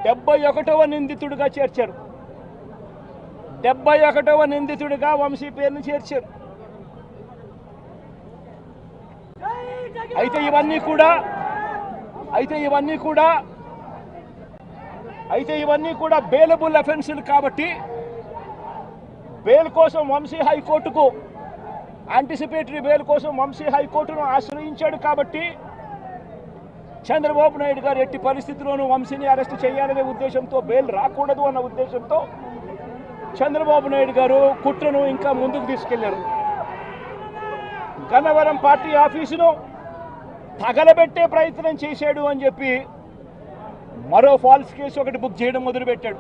71వ నిందితుడిగా చేర్చారు. 71వ నిందితుడిగా వంశీ పేరును చేర్చారు. అయితే ఇవన్నీ కూడా బెయిలబుల్ అఫెన్సులు కాబట్టి బెయిల్ కోసం వంశీ హైకోర్టుకు యాంటిసిపేటరీ బెయిల్ కోసం వంశీ హైకోర్టును ఆశ్రయించాడు. కాబట్టి చంద్రబాబు నాయుడు గారు ఎట్టి పరిస్థితుల్లోనూ వంశీని అరెస్ట్ చేయాలనే ఉద్దేశంతో, బెయిల్ రాకూడదు అన్న ఉద్దేశంతో చంద్రబాబు నాయుడు గారు కుట్రను ఇంకా ముందుకు తీసుకెళ్లారు. గన్నవరం పార్టీ ఆఫీసును తగలబెట్టే ప్రయత్నం చేశాడు అని చెప్పి మరో ఫాల్స్ కేసు ఒకటి బుక్ చేయడం మొదలుపెట్టాడు.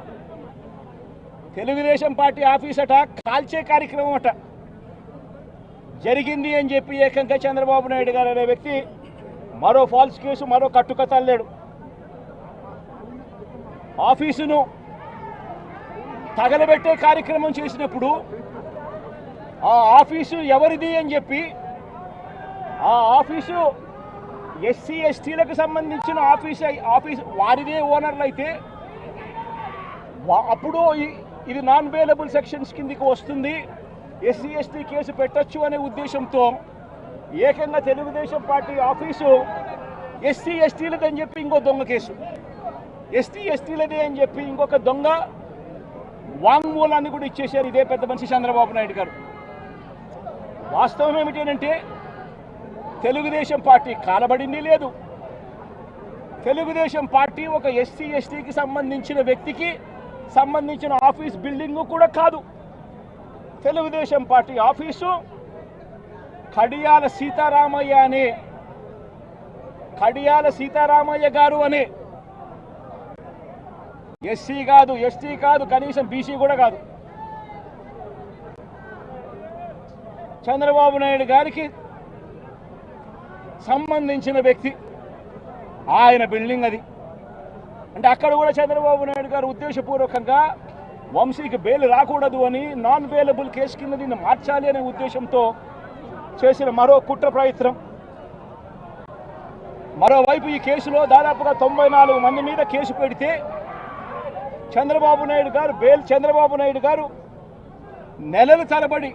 తెలుగుదేశం పార్టీ ఆఫీస్ అట కాల్చే కార్యక్రమం అట జరిగింది అని చెప్పి ఏకంగా చంద్రబాబు నాయుడు గారు అనే వ్యక్తి మరో ఫాల్స్ కేసు, మరో కట్టుకథ అల్లాడు. ఆఫీసును తగలబెట్టే కార్యక్రమం చేసినప్పుడు ఆ ఆఫీసు ఎవరిది అని చెప్పి, ఆ ఆఫీసు ఎస్సీ ఎస్టీలకు సంబంధించిన ఆఫీస్ వారిదే ఓనర్లు అయితే అప్పుడు ఇది నాన్ బెయిలబుల్ సెక్షన్స్ కిందికి వస్తుంది, ఎస్సీ ఎస్టీ కేసు పెట్టచ్చు అనే ఉద్దేశంతో ఏకంగా తెలుగుదేశం పార్టీ ఆఫీసు ఎస్సీ ఎస్టీలదని చెప్పి ఇంకో దొంగ కేసు, ఎస్టీ ఎస్టీలదే అని చెప్పి ఇంకొక దొంగ వాంగ్మూలాన్ని కూడా ఇచ్చేశారు ఇదే పెద్ద మనిషి చంద్రబాబు నాయుడు గారు. వాస్తవం ఏమిటంటే తెలుగుదేశం పార్టీ కాలబడింది లేదు. తెలుగుదేశం పార్టీ ఒక ఎస్సీ ఎస్టీకి సంబంధించిన వ్యక్తికి సంబంధించిన ఆఫీస్ బిల్డింగ్ కూడా కాదు. తెలుగుదేశం పార్టీ ఆఫీసు కడియాల సీతారామయ్య గారు అనే ఎస్సీ కాదు, ఎస్టీ కాదు, కనీసం బీసీ కూడా కాదు, చంద్రబాబు నాయుడు గారికి సంబంధించిన వ్యక్తి ఆయన బిల్డింగ్ అది. అంటే అక్కడ కూడా చంద్రబాబు నాయుడు గారు ఉద్దేశపూర్వకంగా వంశీకి బెయిల్ రాకూడదు అని నాన్ బెయిలబుల్ కేసు కింద దీన్ని మార్చాలి అనే ఉద్దేశంతో చేసిన మరో కుట్ర ప్రయత్నం. మరోవైపు ఈ కేసులో దాదాపుగా 94 మంది మీద కేసు పెడితే చంద్రబాబు నాయుడు గారు నెలల తరబడి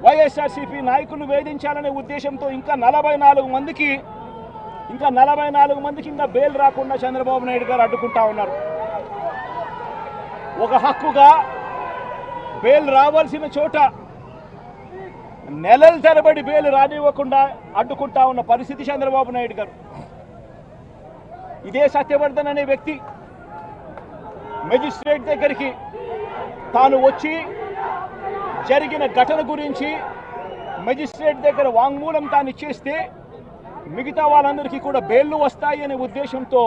వైఎస్ఆర్సీపీ నాయకులు వేధించాలనే ఉద్దేశంతో ఇంకా 44 మందికి ఇంకా బెయిల్ రాకుండా చంద్రబాబు నాయుడు గారు అడ్డుకుంటా ఉన్నారు. ఒక హక్కుగా బెయిల్ రావాల్సిన చోట నెలల తరబడి బెయిల్ రానివ్వకుండా అడ్డుకుంటా ఉన్న పరిస్థితి చంద్రబాబు నాయుడు గారు. ఇదే సత్యవర్ధన్ అనే వ్యక్తి మెజిస్ట్రేట్ దగ్గరికి తాను వచ్చి జరిగిన ఘటన గురించి మెజిస్ట్రేట్ దగ్గర వాంగ్మూలం తాను ఇచ్చేస్తే మిగతా వాళ్ళందరికీ కూడా బెయిల్లు వస్తాయి అనే ఉద్దేశంతో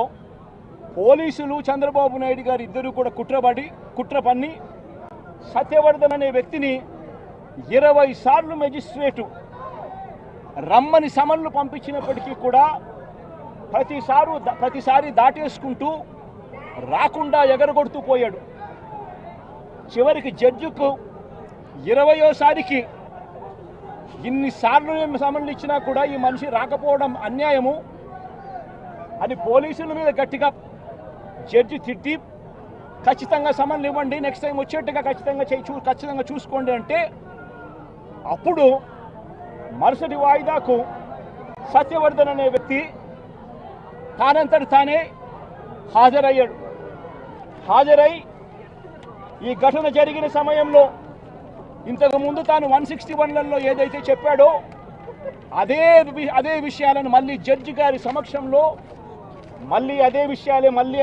పోలీసులు చంద్రబాబు నాయుడు గారు ఇద్దరు కూడా కుట్ర పన్ని సత్యవర్ధన్ అనే వ్యక్తిని 20 సార్లు మెజిస్ట్రేటు రమ్మని సమన్లు పంపించినప్పటికీ కూడా ప్రతిసారి దాటేసుకుంటూ రాకుండా ఎగరగొడుతూ పోయాడు. చివరికి జడ్జికు 20వసారికి ఇన్నిసార్లు సమన్లు ఇచ్చినా కూడా ఈ మనిషి రాకపోవడం అన్యాయము అని పోలీసుల మీద గట్టిగా జడ్జి తిట్టి ఖచ్చితంగా సమన్లు ఇవ్వండి, నెక్స్ట్ టైం వచ్చేట్టుగా ఖచ్చితంగా చూసుకోండి అంటే అప్పుడు మరుసటి వాయిదాకు సత్యవర్ధన్ అనే వ్యక్తి తానంతటి తానే హాజరై ఈ ఘటన జరిగిన సమయంలో ఇంతకుముందు తాను 161లలో ఏదైతే చెప్పాడో అదే విషయాలను మళ్ళీ జడ్జి గారి సమక్షంలో మళ్ళీ అదే విషయాలే